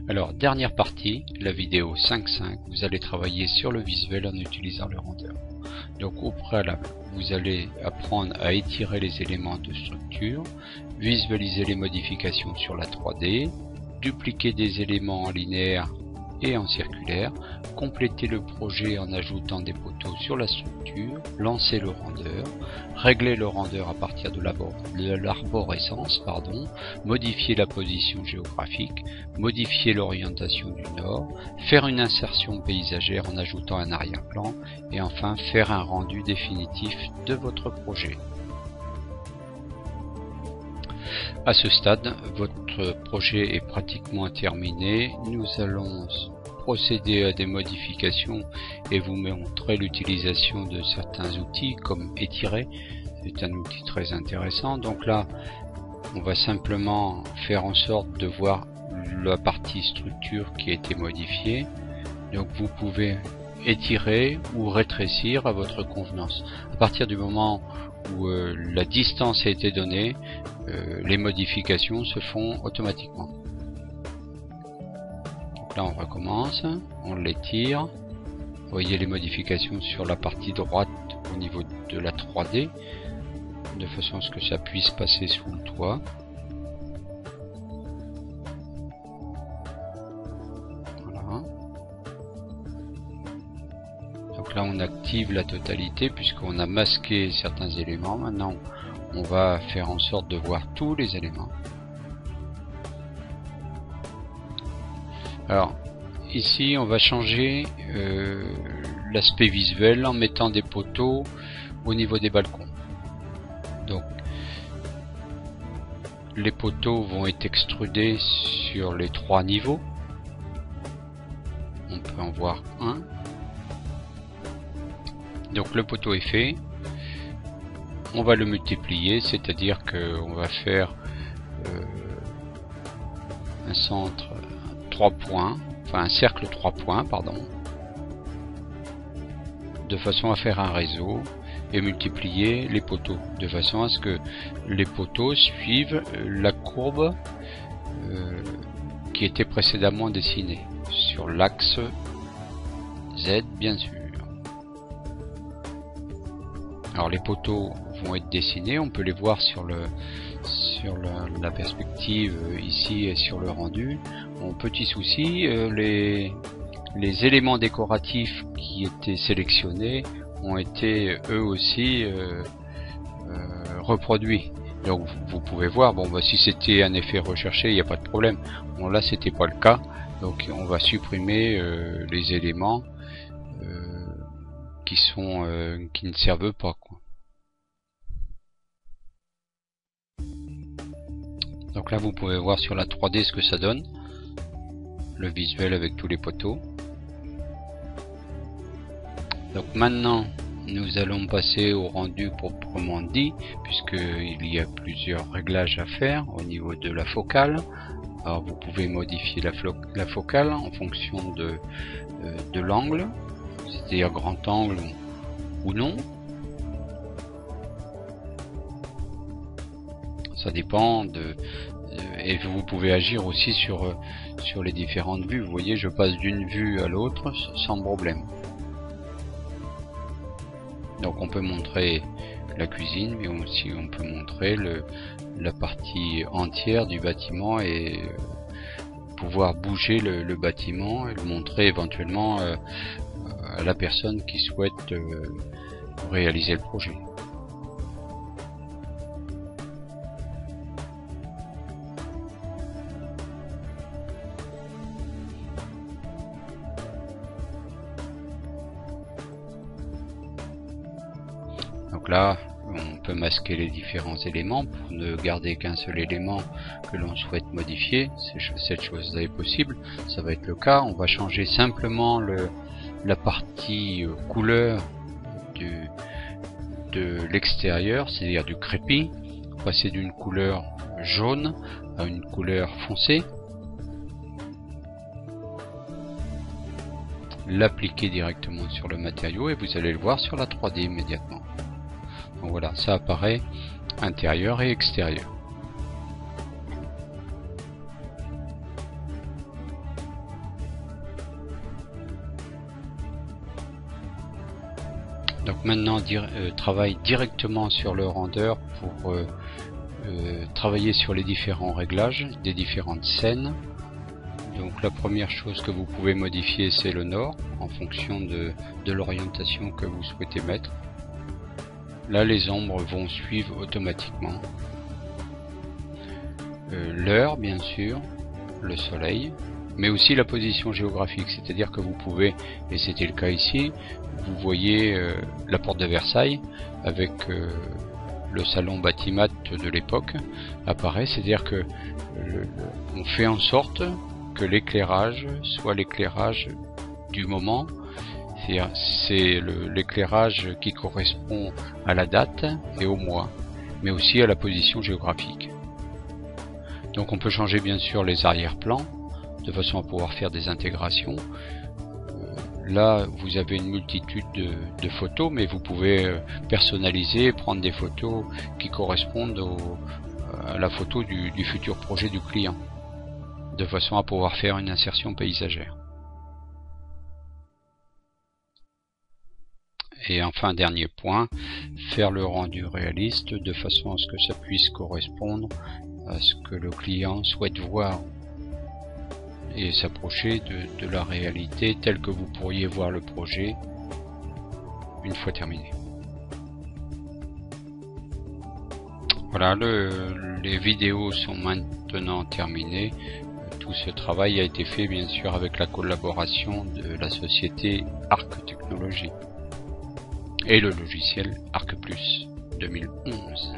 Alors, dernière partie, la vidéo 5.5, vous allez travailler sur le visuel en utilisant le render. Donc au préalable, vous allez apprendre à étirer les éléments de structure, visualiser les modifications sur la 3D, dupliquer des éléments en linéaire et en circulaire, compléter le projet en ajoutant des poteaux sur la structure, lancer le render, régler le render à partir de l'arborescence, modifier la position géographique, modifier l'orientation du nord, faire une insertion paysagère en ajoutant un arrière-plan et enfin faire un rendu définitif de votre projet. À ce stade, votre projet est pratiquement terminé. Nous allons procéder à des modifications et vous montrer l'utilisation de certains outils comme étirer. C'est un outil très intéressant. Donc là, on va simplement faire en sorte de voir la partie structure qui a été modifiée. Donc vous pouvez étirer ou rétrécir à votre convenance. À partir du moment où la distance a été donnée, les modifications se font automatiquement. Donc là on recommence, on l'étire. Vous voyez les modifications sur la partie droite au niveau de la 3D, de façon à ce que ça puisse passer sous le toit. Voilà. Donc là on active la totalité puisqu'on a masqué certains éléments. Maintenant on va faire en sorte de voir tous les éléments. Alors ici on va changer l'aspect visuel en mettant des poteaux au niveau des balcons. Donc les poteaux vont être extrudés sur les 3 niveaux. On peut en voir un. Donc le poteau est fait. On va le multiplier, c'est-à-dire qu'on va faire un centre 3 points, enfin un cercle 3 points, pardon, de façon à faire un réseau et multiplier les poteaux, de façon à ce que les poteaux suivent la courbe qui était précédemment dessinée, sur l'axe Z bien sûr. Alors les poteaux vont être dessinés, on peut les voir sur la perspective ici et sur le rendu. Mon petit souci, les éléments décoratifs qui étaient sélectionnés ont été eux aussi reproduits. Donc vous pouvez voir, bon bah si c'était un effet recherché, il n'y a pas de problème. Bon là c'était pas le cas, donc on va supprimer les éléments qui ne servent pas, quoi. Donc là vous pouvez voir sur la 3D ce que ça donne, le visuel avec tous les poteaux. Donc maintenant nous allons passer au rendu proprement dit, puisqu'il y a plusieurs réglages à faire au niveau de la focale. Alors vous pouvez modifier la focale en fonction de l'angle, c'est-à-dire grand angle ou non. Ça dépend et vous pouvez agir aussi sur les différentes vues. Vous voyez, je passe d'une vue à l'autre sans problème. Donc on peut montrer la cuisine, mais aussi on peut montrer la partie entière du bâtiment et pouvoir bouger le bâtiment et le montrer éventuellement à la personne qui souhaite réaliser le projet. Donc là, on peut masquer les différents éléments pour ne garder qu'un seul élément que l'on souhaite modifier. Cette chose-là est possible, ça va être le cas. On va changer simplement la partie couleur de l'extérieur, c'est-à-dire du crépi, passer d'une couleur jaune à une couleur foncée. L'appliquer directement sur le matériau et vous allez le voir sur la 3D immédiatement. Donc voilà, ça apparaît intérieur et extérieur. Donc maintenant travaille directement sur le render pour travailler sur les différents réglages des différentes scènes. Donc la première chose que vous pouvez modifier, c'est le nord en fonction de l'orientation que vous souhaitez mettre. Là les ombres vont suivre automatiquement. L'heure bien sûr, le soleil, mais aussi la position géographique, c'est-à-dire que vous pouvez, et c'était le cas ici, vous voyez la porte de Versailles avec le salon bâtiment de l'époque apparaît, c'est-à-dire que on fait en sorte que l'éclairage soit l'éclairage du moment, c'est l'éclairage qui correspond à la date et au mois, mais aussi à la position géographique. Donc on peut changer bien sûr les arrière-plans de façon à pouvoir faire des intégrations. Là vous avez une multitude de photos, mais vous pouvez personnaliser, prendre des photos qui correspondent à la photo du futur projet du client, de façon à pouvoir faire une insertion paysagère. Et enfin, dernier point, faire le rendu réaliste de façon à ce que ça puisse correspondre à ce que le client souhaite voir et s'approcher de la réalité telle que vous pourriez voir le projet une fois terminé. Voilà, les vidéos sont maintenant terminées. Tout ce travail a été fait bien sûr avec la collaboration de la société Arc Technologies et le logiciel Arc Plus 2011.